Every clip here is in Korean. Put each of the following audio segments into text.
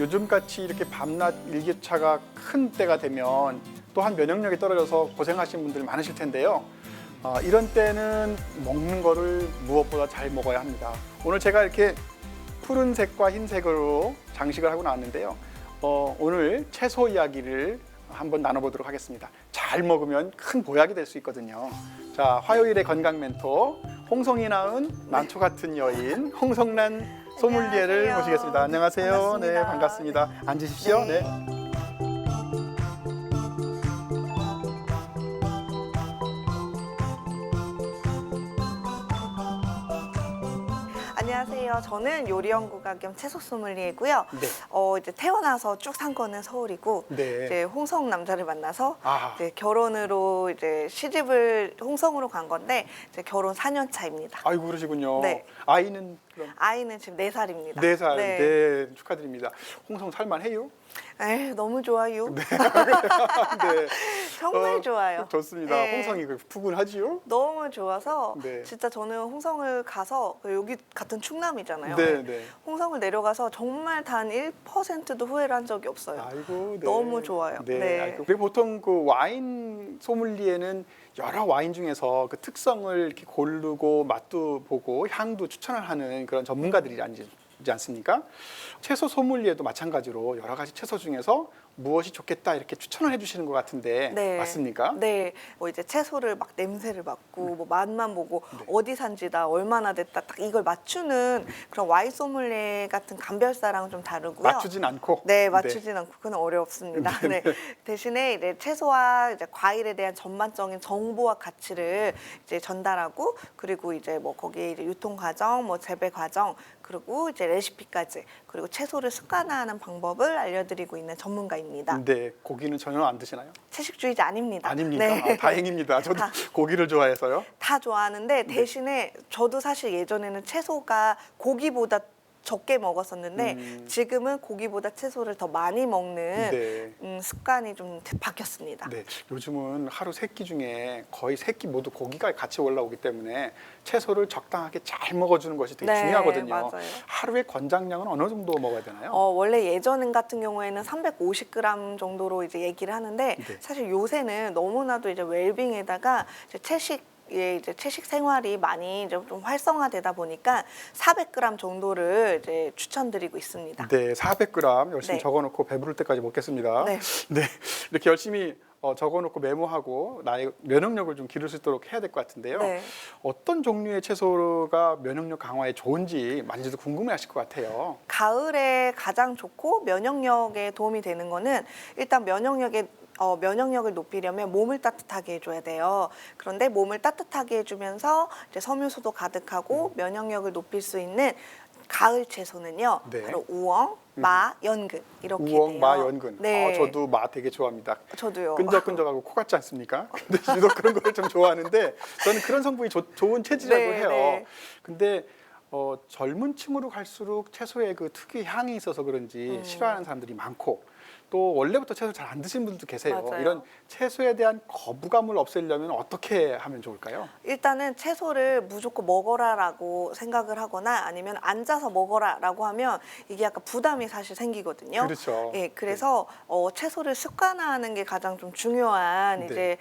요즘같이 이렇게 밤낮 일교차가 큰 때가 되면 또한 면역력이 떨어져서 고생하시는 분들이 많으실 텐데요. 이런 때는 먹는 거를 무엇보다 잘 먹어야 합니다. 오늘 제가 이렇게 푸른색과 흰색으로 장식을 하고 나왔는데요. 오늘 채소 이야기를 한번 나눠보도록 하겠습니다. 잘 먹으면 큰 보약이 될 수 있거든요. 자, 화요일의 건강 멘토, 홍성이 낳은 난초 같은 여인 홍성란 소믈리에를 모시겠습니다. 안녕하세요. 반갑습니다. 네, 반갑습니다. 앉으십시오. 네. 안녕하세요. 저는 요리연구가 겸 채소 소믈리에고요. 네. 이제 태어나서 쭉 산 거는 서울이고, 네. 이제 홍성 남자를 만나서 아. 이제 결혼으로 이제 시집을 홍성으로 간 건데 이제 결혼 4년 차입니다. 아이고 그러시군요. 네. 아이는 그럼 아이는 지금 4살입니다. 4살. 네. 네, 축하드립니다. 홍성 살만해요? 에이, 너무 좋아요. 네. 정말 좋아요. 좋습니다. 네. 홍성이 푸근하지요? 너무 좋아서 네. 진짜 저는 홍성을 가서 여기 같은 충남이잖아요. 네, 네. 홍성을 내려가서 정말 단 1%도 후회를 한 적이 없어요. 아이고, 네. 너무 좋아요. 네. 네. 아이고. 그리고 보통 그 와인 소믈리에는 여러 와인 중에서 그 특성을 이렇게 고르고 맛도 보고 향도 추천을 하는 그런 전문가들이 아니지 않습니까? 채소 소믈리에도 마찬가지로 여러 가지 채소 중에서 무엇이 좋겠다 이렇게 추천을 해주시는 것 같은데 네. 맞습니까? 네, 뭐 이제 채소를 막 냄새를 맡고 뭐 맛만 보고 네. 어디 산지다 얼마나 됐다 딱 이걸 맞추는 그런 와인 소믈리에 같은 감별사랑은 좀 다르고요. 맞추진 않고. 네, 맞추진 않고 그건 어렵습니다. 네. 대신에 이제 채소와 이제 과일에 대한 전반적인 정보와 가치를 이제 전달하고 그리고 이제 뭐 거기에 이제 유통 과정, 뭐 재배 과정 그리고 이제 레시피까지 그리고 채소를 습관화하는 방법을 알려드리고 있는 전문가입니다. 네, 고기는 전혀 안 드시나요? 채식주의자 아닙니다. 아닙니까? 네. 아, 다행입니다. 저도 다. 고기를 좋아해서요. 다 좋아하는데 대신에 저도 사실 예전에는 채소가 고기보다 적게 먹었었는데 지금은 고기보다 채소를 더 많이 먹는 네. 습관이 좀 바뀌었습니다. 네, 요즘은 하루 3끼 중에 거의 3끼 모두 고기가 같이 올라오기 때문에 채소를 적당하게 잘 먹어주는 것이 되게 네, 중요하거든요. 맞아요. 하루에 권장량은 어느 정도 먹어야 되나요? 원래 예전 같은 경우에는 350g 정도로 이제 얘기를 하는데 네. 사실 요새는 너무나도 이제 웰빙에다가 이제 이제 채식 생활이 많이 이제 좀 활성화되다 보니까 400g 정도를 이제 추천드리고 있습니다. 네, 400g 열심히 네. 적어놓고 배부를 때까지 먹겠습니다. 네. 네, 이렇게 열심히 적어놓고 메모하고 나의 면역력을 좀 기를 수 있도록 해야 될 것 같은데요. 네. 어떤 종류의 채소가 면역력 강화에 좋은지 많이들 궁금해하실 것 같아요. 가을에 가장 좋고 면역력에 도움이 되는 거는 일단 면역력을 높이려면 몸을 따뜻하게 해줘야 돼요. 그런데 몸을 따뜻하게 해주면서 이제 섬유소도 가득하고 면역력을 높일 수 있는 가을 채소는요. 네. 바로 우엉, 마, 연근 이렇게 우엉, 돼요. 마, 연근. 네. 저도 마 되게 좋아합니다. 저도요. 끈적끈적하고 코 같지 않습니까? 근데 유독 그런 걸 좀 좋아하는데 저는 그런 성분이 좋은 체질이라고 네, 해요. 네. 근데 젊은 층으로 갈수록 채소의 그 특유의 향이 있어서 그런지 싫어하는 사람들이 많고 또 원래부터 채소 잘 안 드시는 분들도 계세요. 맞아요. 이런 채소에 대한 거부감을 없애려면 어떻게 하면 좋을까요? 일단은 채소를 무조건 먹어라라고 생각을 하거나 아니면 앉아서 먹어라라고 하면 이게 약간 부담이 사실 생기거든요. 그렇죠. 예, 그래서 채소를 습관화하는 게 가장 좀 중요한 네. 이제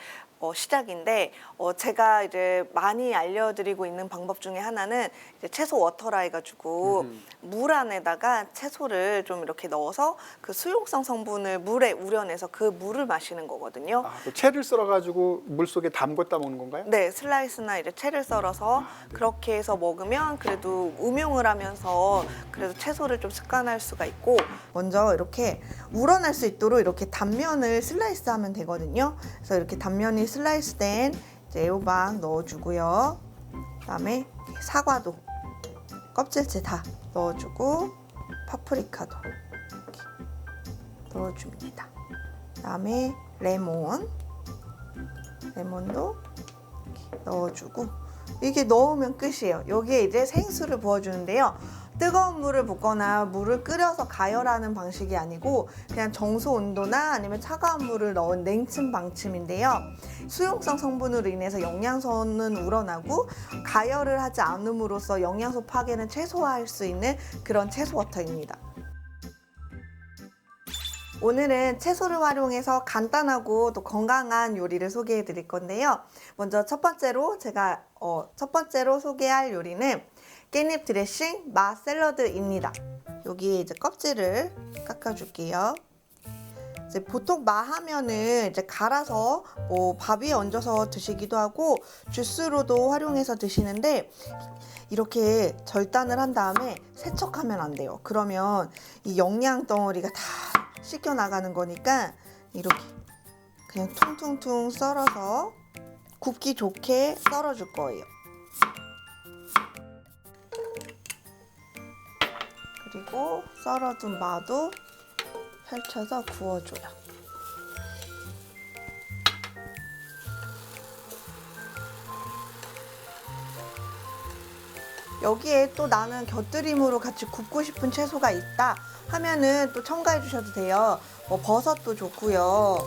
시작인데 제가 이제 많이 알려드리고 있는 방법 중에 하나는 이제 채소 워터라 해가지고 물 안에다가 채소를 좀 이렇게 넣어서 그 수용성 성분을 물에 우려내서 그 물을 마시는 거거든요. 또 채를 썰어가지고 물 속에 담궜다 먹는 건가요? 네, 슬라이스나 이제 채를 썰어서 네. 그렇게 해서 먹으면 그래도 음용을 하면서 그래도 채소를 좀 습관할 수가 있고 먼저 이렇게 우러날 수 있도록 이렇게 단면을 슬라이스하면 되거든요. 그래서 이렇게 단면이 슬라이스된 이제 애호박 넣어주고요. 그다음에 사과도 껍질째 다 넣어주고 파프리카도 이렇게 넣어줍니다. 그다음에 레몬도 이렇게 넣어주고 이게 넣으면 끝이에요. 여기에 이제 생수를 부어주는데요. 뜨거운 물을 붓거나 물을 끓여서 가열하는 방식이 아니고 그냥 정수 온도나 아니면 차가운 물을 넣은 냉침 방침인데요. 수용성 성분으로 인해서 영양소는 우러나고 가열을 하지 않음으로써 영양소 파괴는 최소화할 수 있는 그런 채소 워터입니다. 오늘은 채소를 활용해서 간단하고 또 건강한 요리를 소개해 드릴 건데요. 먼저 첫 번째로 소개할 요리는 깻잎 드레싱 마 샐러드입니다. 여기에 이제 껍질을 깎아줄게요. 이제 보통 마 하면은 이제 갈아서 밥 위에 얹어서 드시기도 하고 주스로도 활용해서 드시는데 이렇게 절단을 한 다음에 세척하면 안 돼요. 그러면 이 영양 덩어리가 다 씻겨 나가는 거니까 이렇게 그냥 퉁퉁퉁 썰어서 굽기 좋게 썰어줄 거예요. 그리고 썰어둔 마도 펼쳐서 구워줘요. 여기에 또 나는 곁들임으로 같이 굽고 싶은 채소가 있다 하면은 또 첨가해 주셔도 돼요. 버섯도 좋고요.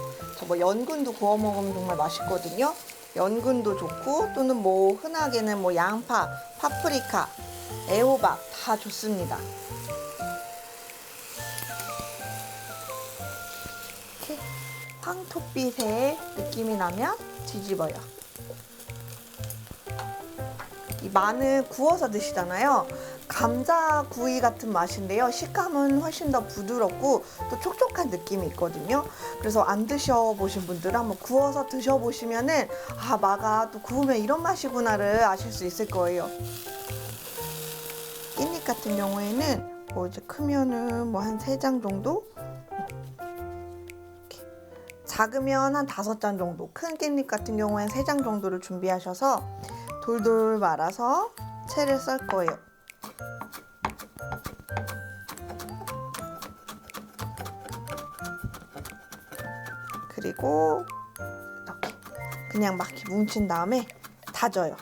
연근도 구워 먹으면 정말 맛있거든요. 연근도 좋고 또는 흔하게는 양파, 파프리카, 애호박 다 좋습니다. 이렇게 황토빛의 느낌이 나면 뒤집어요. 이 마는 구워서 드시잖아요. 감자구이 같은 맛인데요. 식감은 훨씬 더 부드럽고 또 촉촉한 느낌이 있거든요. 그래서 안 드셔보신 분들은 한번 구워서 드셔보시면은 마가 또 구우면 이런 맛이구나를 아실 수 있을 거예요. 깻잎 같은 경우에는 이제 크면은 한 3장 정도? 이렇게. 작으면 한 5장 정도. 큰 깻잎 같은 경우에는 3장 정도를 준비하셔서 돌돌 말아서 채를 썰 거예요. 그리고 이렇게 그냥 막 이렇게 뭉친 다음에 다져요.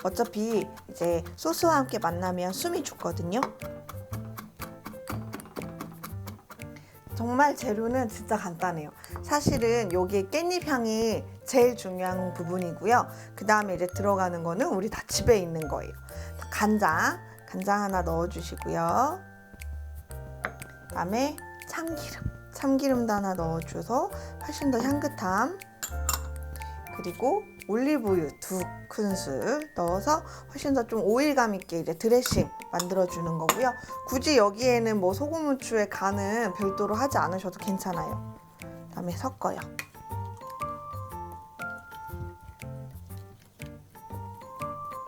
어차피 이제 소스와 함께 만나면 숨이 죽거든요. 정말 재료는 진짜 간단해요. 사실은 여기에 깻잎 향이 제일 중요한 부분이고요. 그 다음에 이제 들어가는 거는 우리 다 집에 있는 거예요. 간장 하나 넣어주시고요. 그 다음에 참기름도 하나 넣어줘서 훨씬 더 향긋함. 그리고 올리브유 2큰술 넣어서 훨씬 더 좀 오일감 있게 이제 드레싱 만들어주는 거고요. 굳이 여기에는 소금, 후추의 간은 별도로 하지 않으셔도 괜찮아요. 그 다음에 섞어요.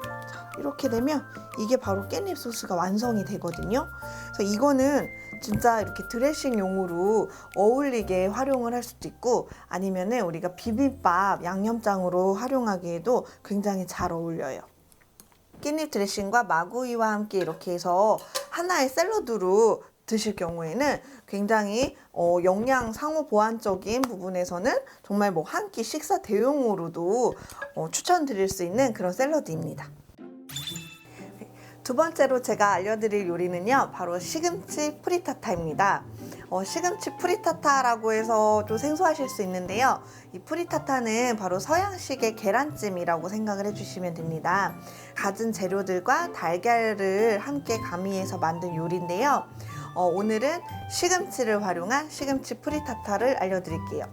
자, 이렇게 되면 이게 바로 깻잎 소스가 완성이 되거든요. 그래서 이거는 진짜 이렇게 드레싱용으로 어울리게 활용을 할 수도 있고 아니면은 우리가 비빔밥 양념장으로 활용하기에도 굉장히 잘 어울려요. 깻잎 드레싱과 마구이와 함께 이렇게 해서 하나의 샐러드로 드실 경우에는 굉장히 영양 상호 보완적인 부분에서는 정말 한 끼 식사 대용으로도 추천드릴 수 있는 그런 샐러드입니다. 두 번째로 제가 알려드릴 요리는요, 바로 시금치 프리타타입니다. 시금치 프리타타라고 해서 좀 생소하실 수 있는데요. 이 프리타타는 바로 서양식의 계란찜이라고 생각을 해주시면 됩니다. 갖은 재료들과 달걀을 함께 가미해서 만든 요리인데요. 오늘은 시금치를 활용한 시금치 프리타타를 알려드릴게요.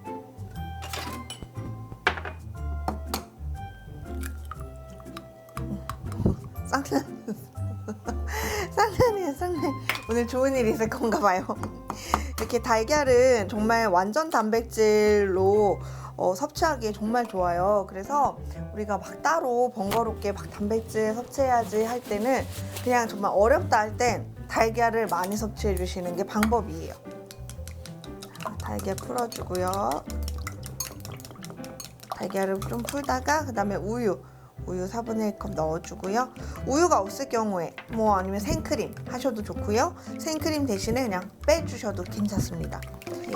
쌍년이에요. 오늘 좋은 일이 있을 건가 봐요. 이렇게 달걀은 정말 완전 단백질로 섭취하기에 정말 좋아요. 그래서 우리가 따로 번거롭게 단백질 섭취해야지 할 때는 그냥 정말 어렵다 할 땐 달걀을 많이 섭취해 주시는 게 방법이에요. 달걀 풀어주고요. 달걀을 좀 풀다가 그 다음에 우유 4분의 1컵 넣어주고요. 우유가 없을 경우에 아니면 생크림 하셔도 좋고요. 생크림 대신에 그냥 빼주셔도 괜찮습니다.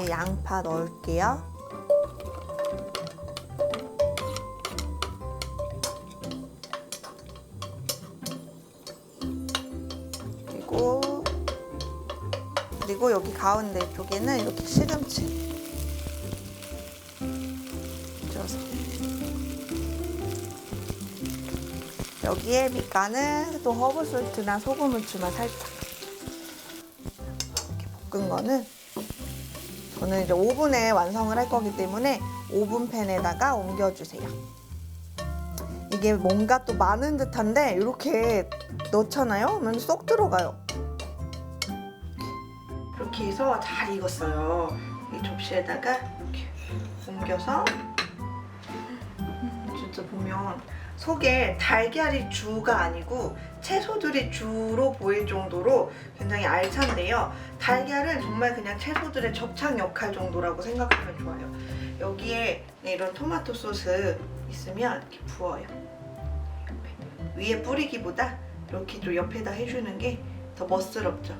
양파 넣을게요. 그리고 여기 가운데 쪽에는 이렇게 시금치 넣어서 여기에 밑간은 또 허브솔트나 소금, 후추만 살짝 이렇게 볶은 거는 저는 이제 오븐에 완성을 할 거기 때문에 오븐팬에다가 옮겨주세요. 이게 뭔가 또 많은 듯한데 이렇게 넣잖아요? 그러면 쏙 들어가요. 이렇게 해서 잘 익었어요. 이 접시에다가 이렇게 옮겨서 진짜 보면 속에 달걀이 주가 아니고 채소들이 주로 보일 정도로 굉장히 알찬데요. 달걀은 정말 그냥 채소들의 접착 역할 정도라고 생각하면 좋아요. 여기에 이런 토마토 소스 있으면 이렇게 부어요. 위에 뿌리기보다 이렇게 좀 옆에다 해주는 게 더 멋스럽죠.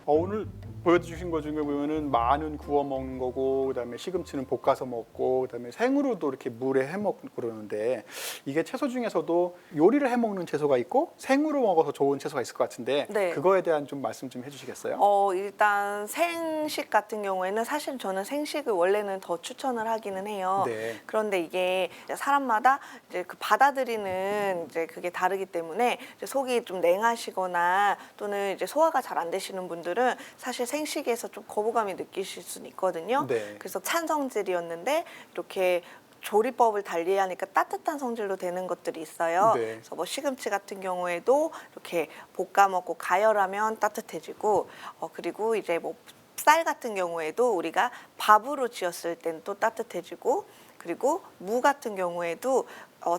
오늘 보여주신 것 중에 보면은 마는 구워 먹는 거고, 그다음에 시금치는 볶아서 먹고, 그다음에 생으로도 이렇게 물에 해 먹고 그러는데, 이게 채소 중에서도 요리를 해 먹는 채소가 있고 생으로 먹어서 좋은 채소가 있을 것 같은데, 네. 그거에 대한 좀 말씀 좀 해주시겠어요? 일단 생식 같은 경우에는 사실 저는 생식을 원래는 더 추천을 하기는 해요. 네. 그런데 이게 사람마다 이제 그 받아들이는 이제 그게 다르기 때문에 이제 속이 좀 냉하시거나 또는 이제 소화가 잘 안 되시는 분들은 사실 생식에서 좀 거부감이 느끼실 수는 있거든요. 네. 그래서 찬 성질이었는데 이렇게 조리법을 달리하니까 따뜻한 성질로 되는 것들이 있어요. 네. 그래서 뭐 시금치 같은 경우에도 이렇게 볶아 먹고 가열하면 따뜻해지고, 그리고 이제 뭐 쌀 같은 경우에도 우리가 밥으로 지었을 땐 또 따뜻해지고, 그리고 무 같은 경우에도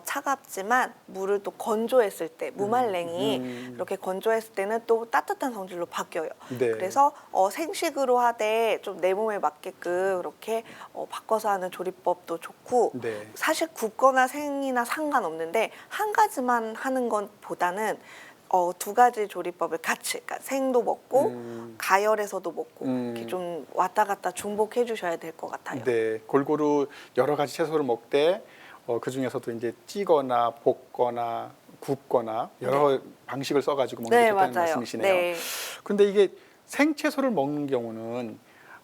차갑지만 무를 또 건조했을 때 무말랭이 이렇게 건조했을 때는 또 따뜻한 성질로 바뀌어요. 네. 그래서 생식으로 하되 좀 내 몸에 맞게끔 그렇게 바꿔서 하는 조리법도 좋고, 네. 사실 굽거나 생이나 상관없는데 한 가지만 하는 것보다는 두 가지 조리법을 같이, 그러니까 생도 먹고 가열해서도 먹고 이렇게 좀 왔다 갔다 중복해 주셔야 될 것 같아요. 네, 골고루 여러 가지 채소를 먹되 그 중에서도 이제 찌거나 볶거나 굽거나 여러 방식을 써가지고 먹는 게 네, 좋다는 맞아요. 말씀이시네요. 네. 근데 이게 생채소를 먹는 경우는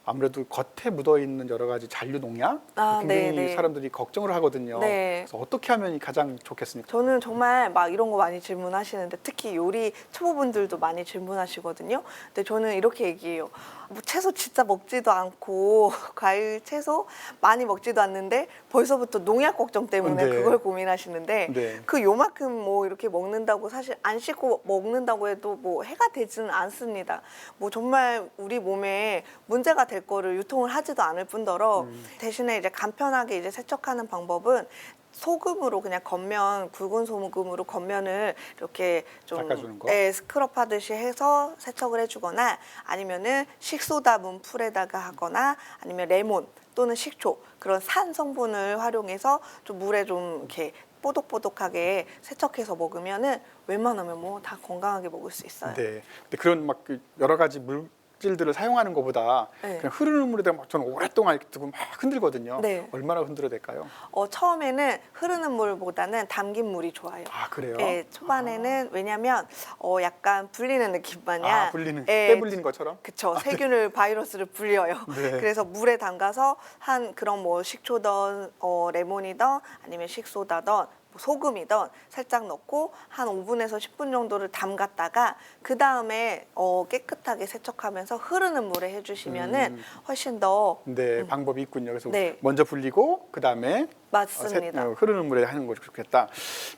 아무래도 겉에 묻어 있는 여러 가지 잔류 농약 굉장히 네. 사람들이 걱정을 하거든요. 네. 그래서 어떻게 하면 가장 좋겠습니까? 저는 정말 막 이런 거 많이 질문하시는데 특히 요리 초보분들도 많이 질문하시거든요. 근데 저는 이렇게 얘기해요. 뭐 채소 진짜 먹지도 않고 과일 채소 많이 먹지도 않는데 벌써부터 농약 걱정 때문에 네. 그걸 고민하시는데 네. 그 요만큼 뭐 이렇게 먹는다고 사실 안 씻고 먹는다고 해도 뭐 해가 되지는 않습니다. 뭐 정말 우리 몸에 문제가 될 거를 유통을 하지도 않을 뿐더러 대신에 이제 간편하게 이제 세척하는 방법은 소금으로 그냥 겉면 굵은 소금으로 겉면을 이렇게 좀 닦아주는 거? 스크럽 하듯이 해서 세척을 해주거나 아니면은 식소다 문풀에다가 하거나 아니면 레몬 또는 식초 그런 산 성분을 활용해서 좀 물에 좀 이렇게 뽀독뽀독하게 세척해서 먹으면은 웬만하면 뭐 다 건강하게 먹을 수 있어요. 네. 근데 그런 막 그 여러 가지 물질들을 사용하는 것보다 네. 그냥 흐르는 물에다가 막 저는 오랫동안 이렇게 두고 막 흔들거든요. 네. 얼마나 흔들어야 될까요? 처음에는 흐르는 물보다는 담긴 물이 좋아요. 아, 그래요? 네, 초반에는 왜냐면 약간 불리는 느낌 마냥 불리는 예, 때 불리는 것처럼? 그쵸. 세균을 바이러스를 불려요. 네. 그래서 물에 담가서 한 그런 뭐 식초든 레몬이든 아니면 식소다든 뭐 소금이든 살짝 넣고 한 5분에서 10분 정도를 담갔다가 그 다음에 깨끗하게 세척하면서 흐르는 물에 해주시면은 훨씬 더 네, 방법이 있군요. 그래서 네. 먼저 불리고 그 다음에 맞습니다. 흐르는 물에 하는 것이 좋겠다.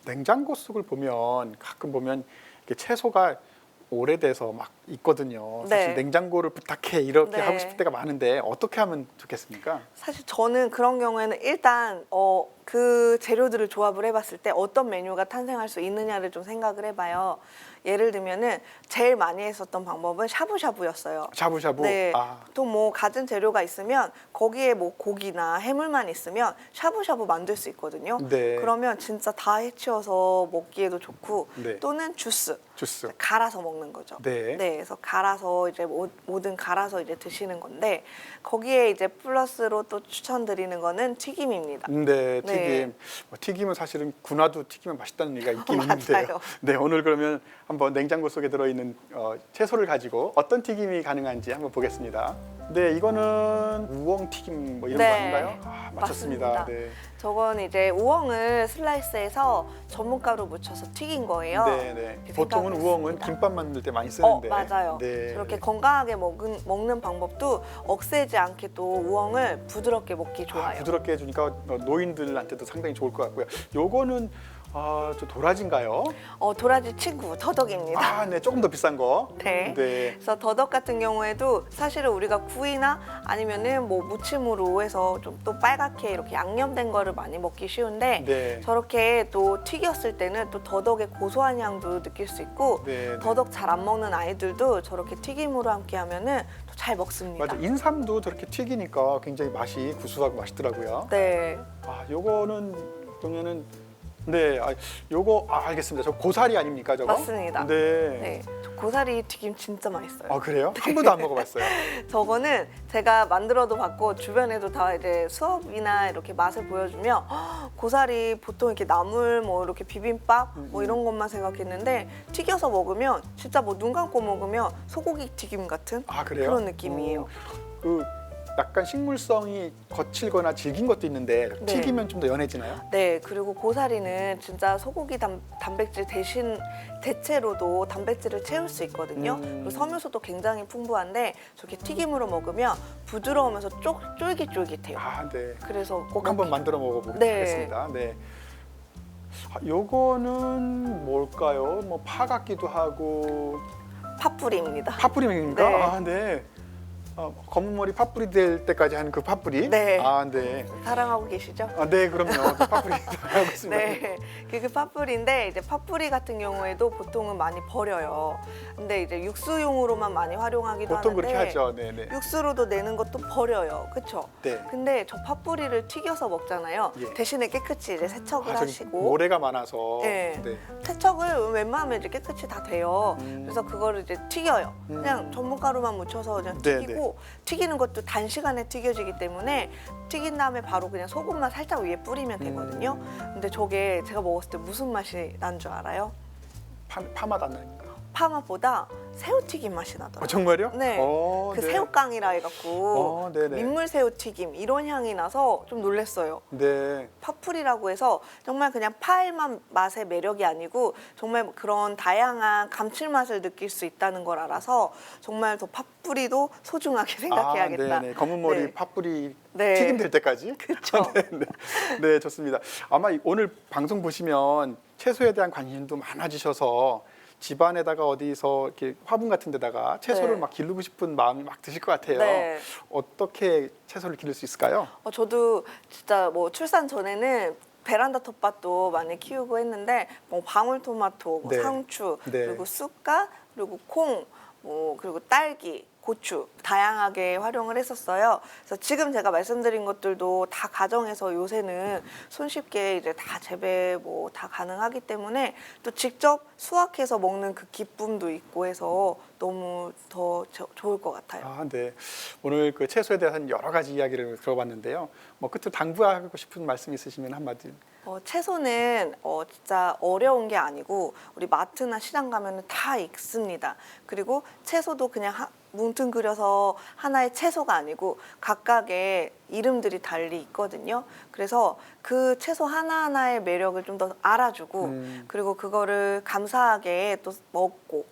냉장고 속을 보면 가끔 보면 이렇게 채소가 오래돼서 막 있거든요. 사실 네. 냉장고를 부탁해 이렇게 네. 하고 싶을 때가 많은데 어떻게 하면 좋겠습니까? 사실 저는 그런 경우에는 일단 그 재료들을 조합을 해봤을 때 어떤 메뉴가 탄생할 수 있느냐를 좀 생각을 해봐요. 예를 들면은 제일 많이 했었던 방법은 샤브샤브였어요. 샤브샤브. 네. 아, 또 뭐 갖은 재료가 있으면 거기에 뭐 고기나 해물만 있으면 샤브샤브 만들 수 있거든요. 네. 그러면 진짜 다 해치워서 먹기에도 좋고 네. 또는 주스. 주스. 갈아서 먹는 거죠. 네. 그래서 갈아서 이제 뭐든 갈아서 이제 드시는 건데 거기에 이제 플러스로 또 추천드리는 거는 튀김입니다. 네, 튀김. 네. 튀김은 사실은 군화도 튀기면 맛있다는 얘기가 있긴 맞아요. 있는데요. 네, 오늘 그러면 한번 냉장고 속에 들어있는 채소를 가지고 어떤 튀김이 가능한지 한번 보겠습니다. 네, 이거는 우엉 튀김 뭐 이런 거 네, 아닌가요? 아, 맞췄습니다. 맞습니다. 네. 저건 이제 우엉을 슬라이스해서 전분가루 묻혀서 튀긴 거예요. 네, 네. 이렇게 보통은 생각했습니다. 우엉은 김밥 만들 때 많이 쓰는데. 맞아요. 네. 저렇게 건강하게 먹는 방법도 억세지 않게 또 우엉을 부드럽게 먹기 좋아요. 부드럽게 해주니까 노인들한테도 상당히 좋을 것 같고요. 요거는 저 도라지인가요? 도라지 친구 더덕입니다. 아, 네, 조금 더 비싼 거. 네. 네. 그래서 더덕 같은 경우에도 사실은 우리가 구이나 아니면은 뭐 무침으로 해서 좀 또 빨갛게 이렇게 양념된 거를 많이 먹기 쉬운데 네. 저렇게 또 튀겼을 때는 또 더덕의 고소한 향도 느낄 수 있고 네. 더덕 잘 안 먹는 아이들도 저렇게 튀김으로 함께 하면은 또 잘 먹습니다. 맞아. 인삼도 저렇게 튀기니까 굉장히 맛이 구수하고 맛있더라고요. 네. 요거는 그러면은 네, 요거 알겠습니다. 저 고사리 아닙니까, 저거? 맞습니다. 네. 네. 저 고사리 튀김 진짜 맛있어요. 그래요? 한 번도 안 먹어봤어요. 저거는 제가 만들어도 봤고 주변에도 다 이제 수업이나 이렇게 맛을 보여주면 고사리 보통 이렇게 나물 뭐 이렇게 비빔밥 뭐 이런 것만 생각했는데 튀겨서 먹으면 진짜 뭐 눈 감고 먹으면 소고기 튀김 같은 그래요? 그런 느낌이에요. 그 약간 식물성이 거칠거나 질긴 것도 있는데 네. 튀기면 좀 더 연해지나요? 네, 그리고 고사리는 진짜 소고기 단백질 대체로도 단백질을 채울 수 있거든요. 그리고 섬유소도 굉장히 풍부한데 저렇게 튀김으로 먹으면 부드러우면서 쫄깃쫄깃해요. 네. 그래서 꼭 한번 만들어 먹어보겠습니다. 네. 요거는 뭘까요? 뭐 파 같기도 하고 팥뿌리입니다. 팥뿌리인가? 네. 네. 검은 머리 팥뿌리 될 때까지 하는 그 팥뿌리? 네. 네. 사랑하고 계시죠? 네, 그럼요. 팥뿌리 하고 있습니다. 네, 그게 팥뿌리인데 이제 팥뿌리 같은 경우에도 보통은 많이 버려요. 근데 이제 육수용으로만 많이 활용하기도 보통 하는데 그렇게 하죠. 네, 네. 육수로도 내는 것도 버려요, 그렇죠? 네. 근데 저 팥뿌리를 튀겨서 먹잖아요. 예. 대신에 깨끗이 이제 세척을 저기 하시고 모래가 많아서. 네. 네. 세척을 웬만하면 이제 깨끗이 다 돼요. 그래서 그거를 이제 튀겨요. 그냥 전분가루만 묻혀서 그냥 네, 튀기고 튀기는 것도 단시간에 튀겨지기 때문에 튀긴 다음에 바로 그냥 소금만 살짝 위에 뿌리면 되거든요. 근데 저게 제가 먹었을 때 무슨 맛이 난 줄 알아요? 파맛 안 나니까. 파맛보다 새우튀김 맛이 나더라고요. 정말요? 네. 그 네. 새우깡이라 해갖고 네네. 민물새우튀김 이런 향이 나서 좀 놀랐어요. 네. 팥뿌리라고 해서 정말 그냥 파일만 맛의 매력이 아니고 정말 그런 다양한 감칠맛을 느낄 수 있다는 걸 알아서 정말 더 팥뿌리도 소중하게 생각해야겠다. 네네. 검은 머리 네. 팥뿌리 네. 튀김 될 때까지. 그쵸. 네, 네, 좋습니다. 아마 오늘 방송 보시면 채소에 대한 관심도 많아지셔서 집안에다가 어디서 이렇게 화분 같은 데다가 채소를 네. 막 기르고 싶은 마음이 막 드실 것 같아요. 네. 어떻게 채소를 기를 수 있을까요? 저도 진짜 뭐 출산 전에는 베란다 텃밭도 많이 키우고 했는데 뭐 방울토마토, 뭐 네. 상추, 네. 그리고 쑥갓, 그리고 콩, 뭐 그리고 딸기, 고추 다양하게 활용을 했었어요. 그래서 지금 제가 말씀드린 것들도 다 가정에서 요새는 손쉽게 이제 다 재배 뭐 다 가능하기 때문에 또 직접 수확해서 먹는 그 기쁨도 있고 해서 너무 더 좋을 것 같아요. 네. 오늘 그 채소에 대한 여러 가지 이야기를 들어봤는데요. 뭐 끝으로 당부하고 싶은 말씀 있으시면 한마디. 채소는 진짜 어려운 게 아니고 우리 마트나 시장 가면은 다 있습니다. 그리고 채소도 그냥 뭉뚱그려서 하나의 채소가 아니고 각각의 이름들이 달리 있거든요. 그래서 그 채소 하나하나의 매력을 좀 더 알아주고 그리고 그거를 감사하게 또 먹고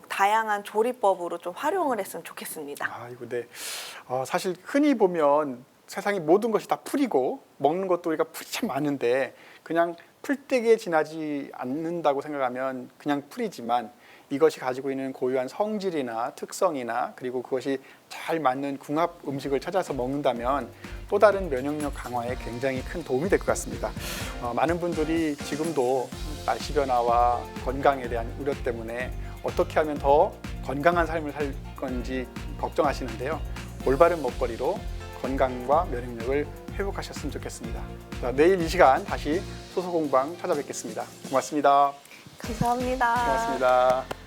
다양한 조리법으로 좀 활용을 했으면 좋겠습니다. 이거 네. 사실 흔히 보면 세상의 모든 것이 다 풀이고 먹는 것도 우리가 풀이 참 많은데 그냥 풀떼기에 지나지 않는다고 생각하면 그냥 풀이지만 이것이 가지고 있는 고유한 성질이나 특성이나 그리고 그것이 잘 맞는 궁합 음식을 찾아서 먹는다면 또 다른 면역력 강화에 굉장히 큰 도움이 될 것 같습니다. 많은 분들이 지금도 날씨 변화와 건강에 대한 우려 때문에 어떻게 하면 더 건강한 삶을 살 건지 걱정하시는데요. 올바른 먹거리로 건강과 면역력을 회복하셨으면 좋겠습니다. 내일 이 시간 다시 소소공방 찾아뵙겠습니다. 고맙습니다. 감사합니다. 고맙습니다.